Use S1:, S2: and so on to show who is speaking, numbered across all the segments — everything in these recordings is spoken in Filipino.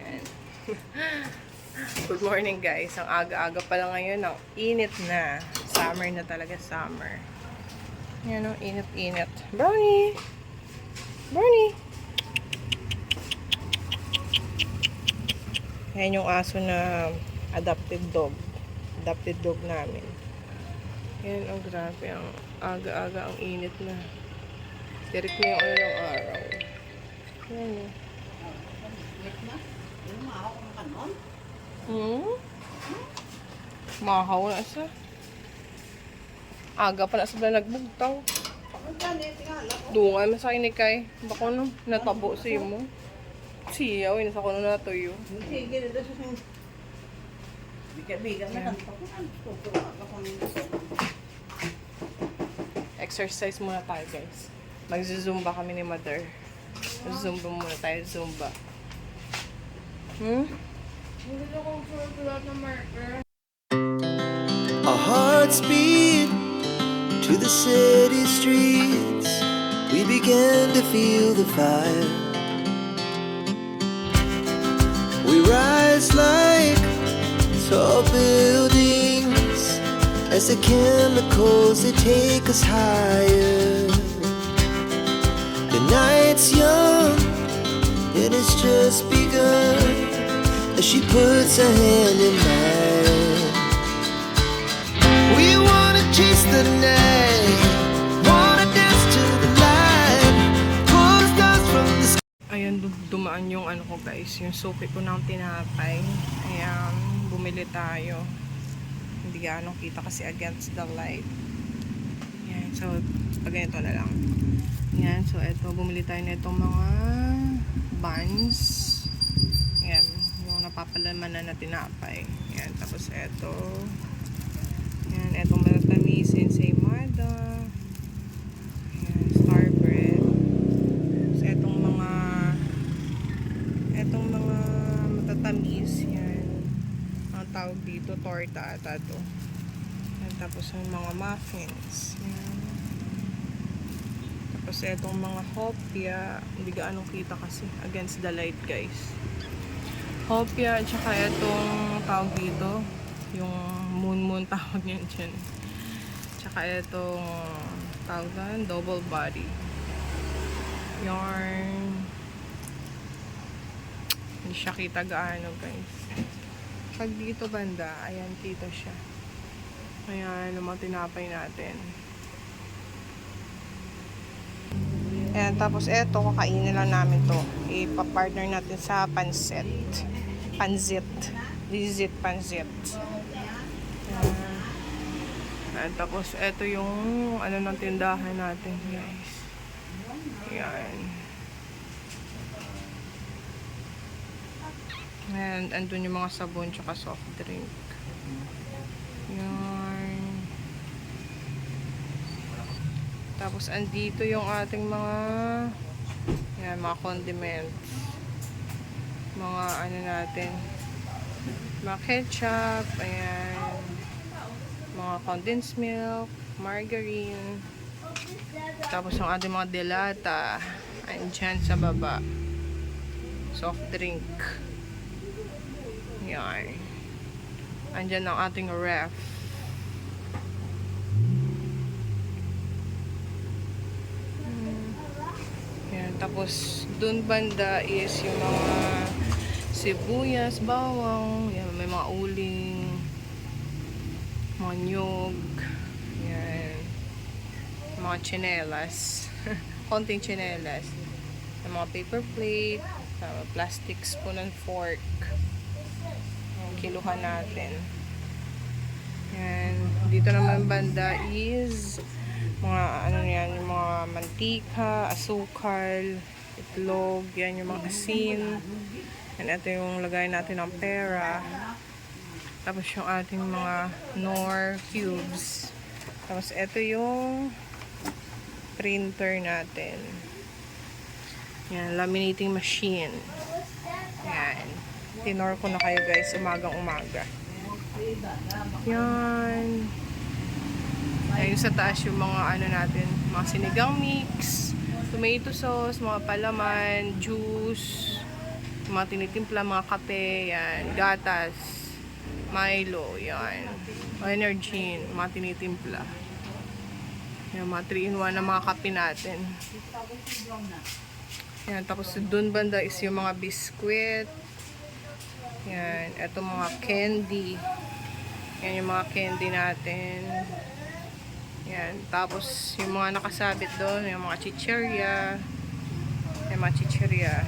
S1: Ayan. Good morning guys. Ang aga-aga pa lang ngayon. Ang init na. Summer na talaga, summer. Yan o, init-init. Brownie! Brownie! Yan yung aso na adopted dog. Adopted dog namin. Yan, ang grabe. Ang aga-aga, ang init na. Tirik na yung ano ng araw. Yan o. Mahaw na siya. Aga pa na sa nagbugtaw. Dungan sa akin ni Kai. Bako no, natabo siya mo. Siyaw, nasa ko na natuyo. Exercise muna tayo guys. Mag-zumba kami ni Mother. Zumba muna tayo, Zumba.
S2: Our hearts beat to the city streets. We began to feel the fire. We rise like tall buildings as the chemicals, they take us higher. The night's young, it has just begun as she puts her hand in mine. We wanna chase the night, wanna dance to the light, pull the stars from the sky.
S1: Ayan, dumaan yung ano ko guys, yung suki ko ng tinapay. Ayan, bumili tayo. Hindi gaano kita kasi against the light. Ayan, so ganito na lang. Ayan, so eto, bumili tayo na itong mga buns. Ayan, yung napapalaman na tinapay. Ayan, tapos eto. Ayan, etong matatamis, ensaymada. Ayan, star bread. So, etong mga matatamis. Ayan, ang tawag dito, torta ata to. Ayan, tapos yung mga muffins. Ayan. Tapos etong mga hopya, hindi gaano kita kasi against the light guys. Hopya, at saka etong tawag dito, yung moon tawag niyan dyan. Tsaka etong tawag na, double body. Yarn. Hindi siya kita gaano guys. Pag dito banda, ayan kita siya. Ayan, yung mga tinapay natin. Ayan, tapos eto, kakainin lang namin to. Ipa-partner natin sa pansit. Pansit. This is it, pansit. Ayan, tapos eto yung ano ng tindahan natin, guys. Ayan. Ayan, andun yung mga sabon tsaka soft drink. Ayan. Tapos andito yung ating mga ayan, mga condiments. Mga ano natin, mga ketchup, ayan, mga condensed milk, margarine, tapos yung ating mga delata, andyan sa baba, soft drink, yan, andyan ang ating ref. Yan, tapos dun banda is yung mga sibuyas, bawang, yan, may mga uling, mga nyug, yan, mga tsinelas, konting tsinelas, yung mga paper plate, plastic spoon and fork, yung kiluhan natin. Yan, dito naman banda is mga ano yan, yung mga mantika, asukal, itlog, yan yung mga asin. And ito yung lagay natin ng pera. Tapos yung ating mga Knorr cubes. Tapos ito yung printer natin. Yan, laminating machine. Yan. Tinor ko na kayo guys, umagang umaga. Yan. Ayun sa taas yung mga ano natin, mga sinigang mix, tomato sauce, mga palaman, juice, Mga tinitimpla, mga kape, yan, gatas, Milo, yan, Energin, mga tinitimpla. Yan, mga 3-in-1 na mga kape natin. Yan, tapos dun banda is yung mga biskwit. Yan, eto mga candy. Yan yung mga candy natin. Yan, tapos yung mga nakasabit doon, yung mga chichirya. Yung mga chichirya.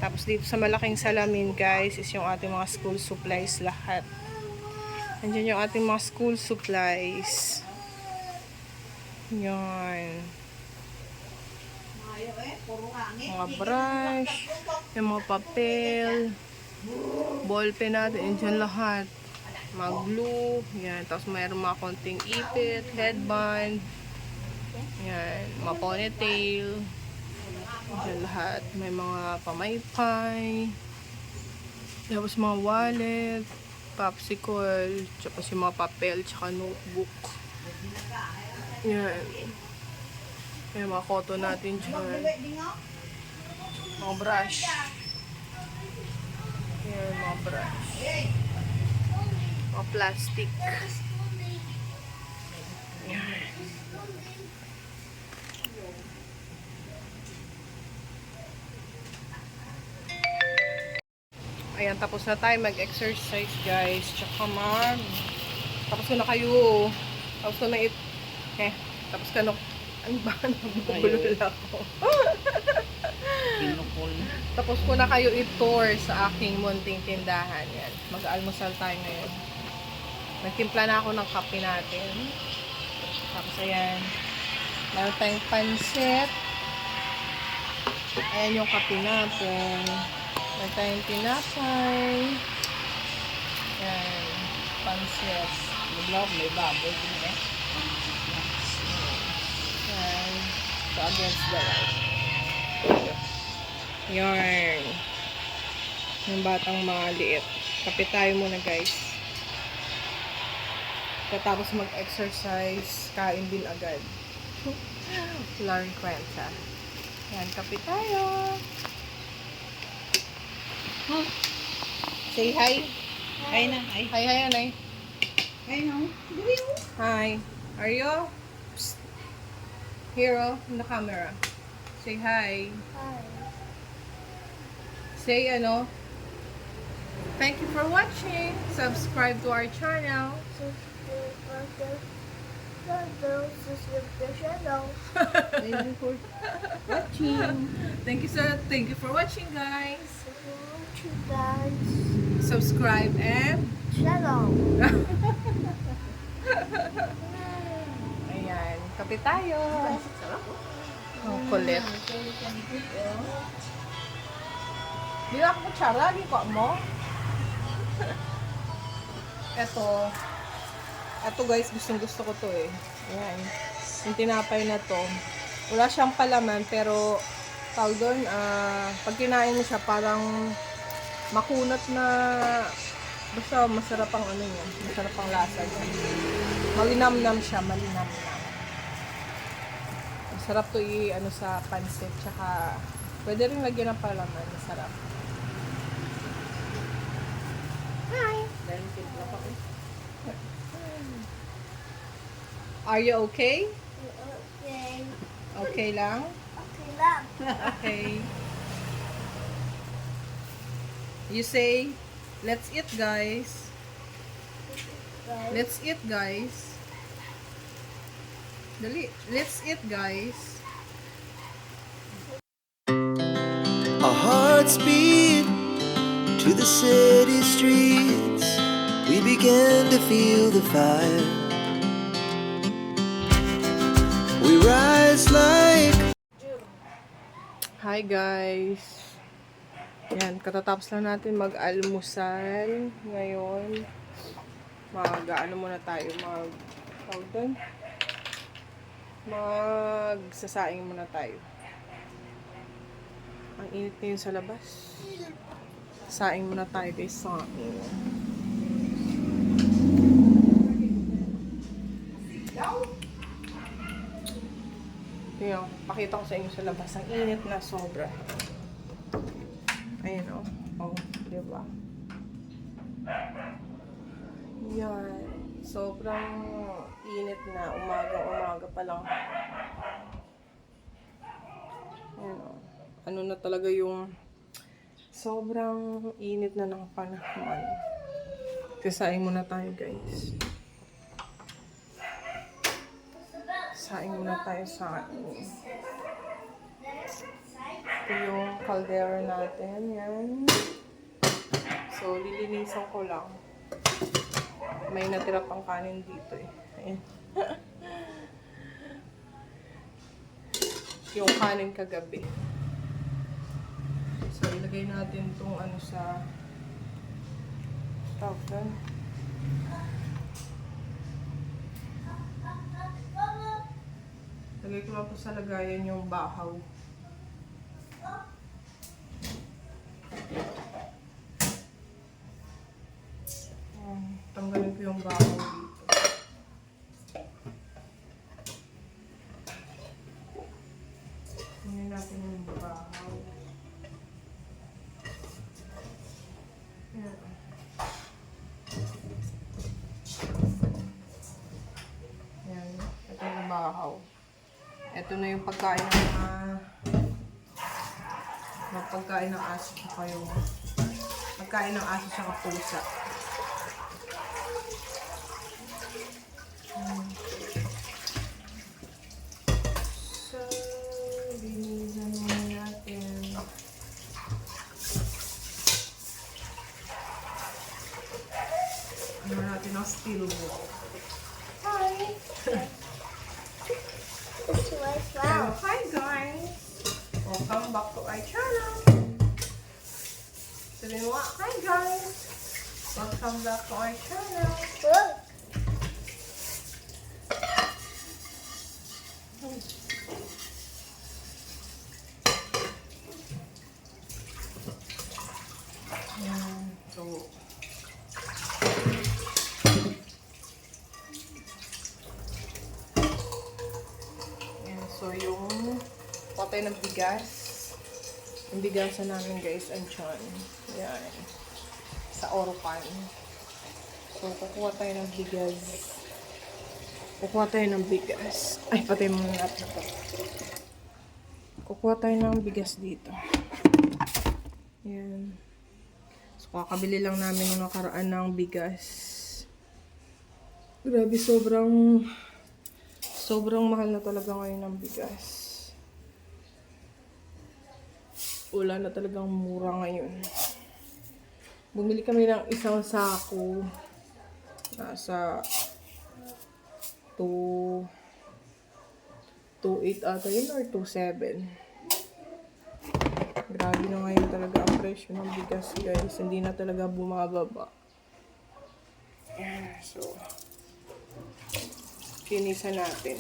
S1: Tapos dito sa malaking salamin guys is yung ating mga school supplies lahat. Nandiyan yung ating mga school supplies. Yan. Mga brush, yung mga papel, ballpen natin, nandiyan lahat. Mga glue, yan. Tapos mayroon mga konting ipit, headband, yan, mga ponytail. Diyan lahat. May mga pamaypay. Tapos mga wallet, popsicle, tapos yung mga papel, tsaka notebook. Yan. May mga koto natin dyan. Mga brush. Yan, mga brush. Mga plastic. Yan. Ayan, tapos na tayo mag-exercise guys. Tsaka tapos ko na kayo. Tapos ko na tapos ka na. Ano ba? Nabubulol ako. Tapos ko na kayo i-tour sa aking munting tindahan. Yan. Mag-almusal tayo ngayon. Nagtimpla na ako ng kape natin. Tapos ayan. Meron tayong pansit. Ayan yung kape natin. Meron tayong tinapay. Ayan. Pansit. May baboy din eh. Ayan. So against the light. Yarn. Yung batang maliit. Kape tayo muna guys. Tapos mag-exercise, kain din agad. Wala rin kwenta. Yan, kape tayo. Say hi.
S3: Hi na, hi.
S1: Hi, hi, anay.
S3: Hi no.
S1: Hi. Are you? Psst. Hero, in the camera. Say hi.
S4: Hi.
S1: Say ano? Thank you for watching. Subscribe to our channel.
S3: Thank you for watching.
S1: Thank you for watching, guys.
S4: Guys,
S1: Subscribe and
S4: channel.
S1: ayan, kape tayo. Ang kulit. Di na ako kutsara, lagi ko mo. Eto guys, gusto ko to eh. Ayan. Yung tinapay na to. Wala siyang palaman, pero tawag doon, pag kinain mo siya, parang makunat na, basta masarap ang ano niya, masarap ang lasa niya. Malinamnam siya, malinamnam. Masarap to ano sa pansit, tsaka pwede rin lagyan ng palaman, masarap. Hi!
S3: Dahil timpla pa ko.
S1: Are you okay?
S4: Okay.
S1: Okay lang?
S4: Okay lang.
S1: Okay. You say, let's eat guys. Let's eat guys. Dali, let's eat guys.
S2: Our hearts beat to the city streets. We began to feel the fire. We rise like
S1: Hi guys. Yan, katatapos lang natin mag-almusal ngayon. Mag-ano muna tayo, magsasaing muna tayo. Ang init ngayon sa labas. Saing muna tayo guys, saing. Tingnan, pakita ko sa inyo sa labas. Ang init na sobra. Ayan o. Yan. Sobrang init na. Umaga pa lang. Yan, oh. Ano na talaga yung sobrang init na ng panahon. Kasain muna tayo, guys. Saing muna tayo sa akin. Ito yung caldera natin. Yan. So, lilinisan ko lang. May natira pang kanin dito eh. Ayan. Yung kanin kagabi. So, ilagay natin itong ano sa tawag doon. Lagay ko lang po sa lagayan yung bahaw. Tanggalin ko yung bahaw dito. Tingnan natin yung bahaw. Ayan. Ayan. Ito yung bahaw. Ito na yung pagkain ng pagkain ng aso tsaka yung pagkain ng aso tsaka pusa. So, linisan muna natin. Ano natin ang steel wool.
S4: Hi. This way
S1: So,
S4: well.
S1: hi guys! Welcome back to our channel! Sabihin mo nga, hi guys! Welcome back to our channel!
S4: Look.
S1: Yan. So, yan. So, yung patay ng bigas. Yung bigasan namin guys, antiyan. Yan. Sa Orocan. So, kukuha tayo ng bigas. Kukuha tayo ng bigas. Ay, patay muna natin ito. Kukuha tayo ng bigas dito. Yan. So, kakabili lang namin nung nakaraan ng bigas. Grabe, sobrang mahal na talaga ngayon ng bigas. Wala na talagang mura ngayon. Bumili kami ng isang sako. Nasa 2.8 ata yun or 2.7. Grabe na ngayon talaga ang presyo ng bigas, guys. Hindi na talaga bumababa. Ayan, so, linisan natin.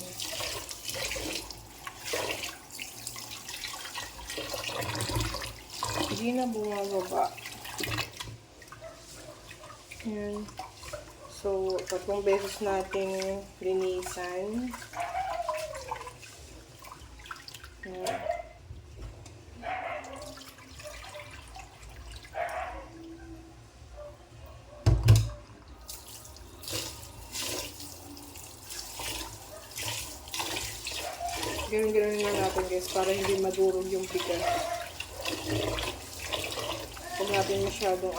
S1: Hindi na bumababa. Ayan. So, 3 beses nating linisan. Ayan. Ganun-ganun na natin guys para hindi madurog yung bigas. Huwag natin masyadong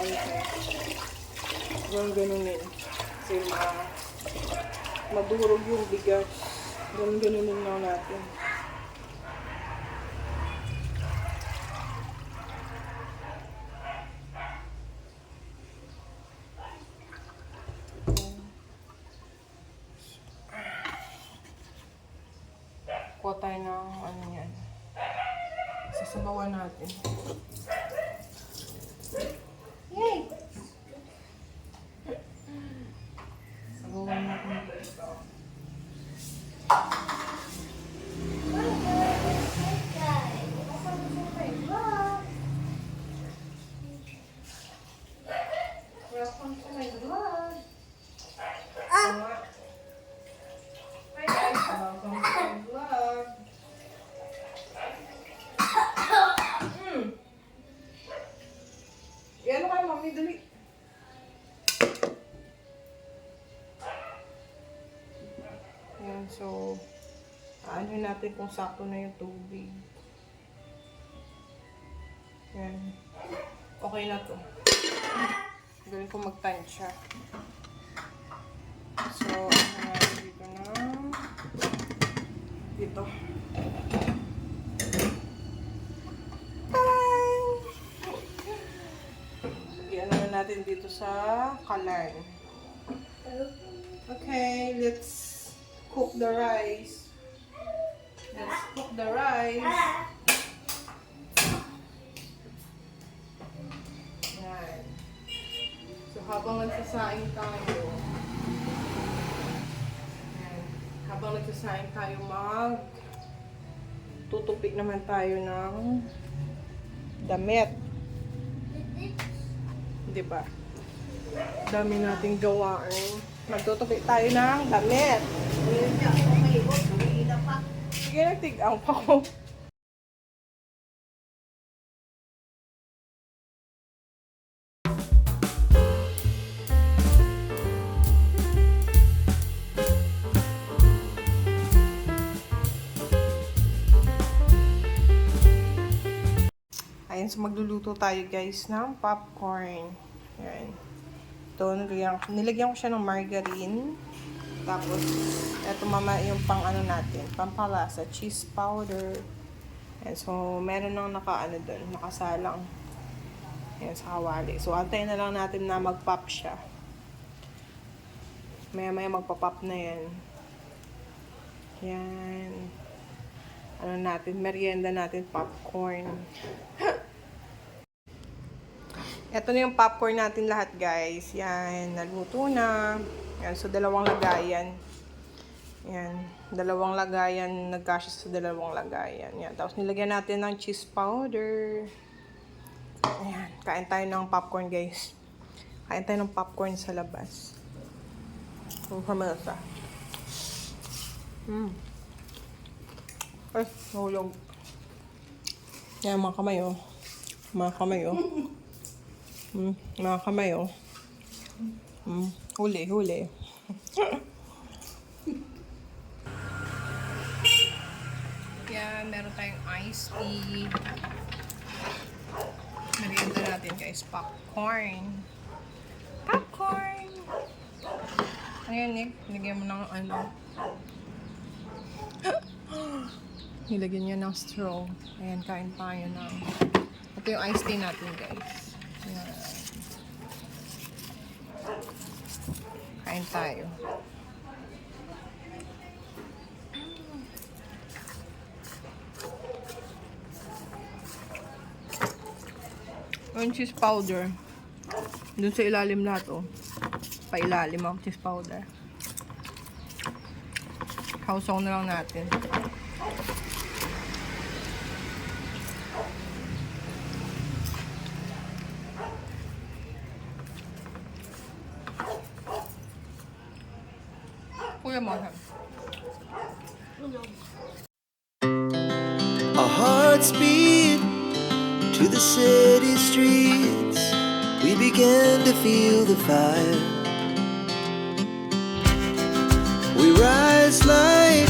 S1: ganun-ganunin. Kasi madurog yung bigas. Ganun-ganunin lang natin. Kuha tayo ng ano yan. Sasabawan natin. Yay! Sabawan natin dito. Welcome to my vlog. Hi guys, welcome to my vlog. dali. Ayan, so, ano natin kung sakto na yung tubig. Ayan. Okay na to. Gawin ko mag-tansya. So, ano natin dito na. Dito. Lagyan naman natin dito sa kalan. Okay, let's cook the rice. Let's cook the rice. Yan. So, habang nagsasaing tayo, yan. Habang nagsasaing tayo tutupik naman tayo ng damit. Diba? Dami nating gawain. Magtutupik tayo ng damit. Sige, nagtig-ang pa ko. Ayan, so magluluto tayo guys ng popcorn. Ayan. Ito, nilagyan ko siya ng margarine. Tapos, eto mama yung pang ano natin, pampalasa, cheese powder. Ayan, so meron nang nakasalang. Ayan, sa kawali. So, antayin na lang natin na mag-pop siya. Maya-maya magpa-pop na yan. Yan. Ano natin, merienda natin, popcorn. Ito na yung popcorn natin lahat, guys. Yan, naluto na. Yan, so dalawang lagayan. Yan, dalawang lagayan, nagkasya sa dalawang lagayan. Yan, tapos nilagyan natin ng cheese powder. Ayan, kain tayo ng popcorn, guys. Kain tayo ng popcorn sa labas. Pamilasa. Ay, nahulog. Yan, mga kamay, oh. Mga kamay, oh. Mga kamay, oh. Huli, huli. Yan, meron tayong iced tea. Merienda natin, guys. Popcorn. Popcorn! Ayan, Nick. Nilagyan mo ng ano. Nilagyan niya ng straw. Ayan, kain tayo ng... Ito yung iced tea natin, guys. Ayan. Kain tayo. Yung cheese powder. Dun sa ilalim lahat, oh. Pailalim ang cheese powder. Hausaw na lang natin. Kuya mo.
S2: Our hearts beat to the city streets. We began to feel the fire. We rise like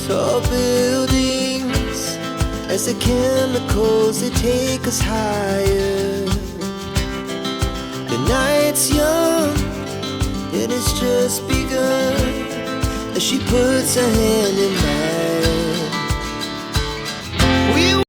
S2: tall buildings as the chemicals they take us higher. The night's young and it's just begun as she puts her hand in mine.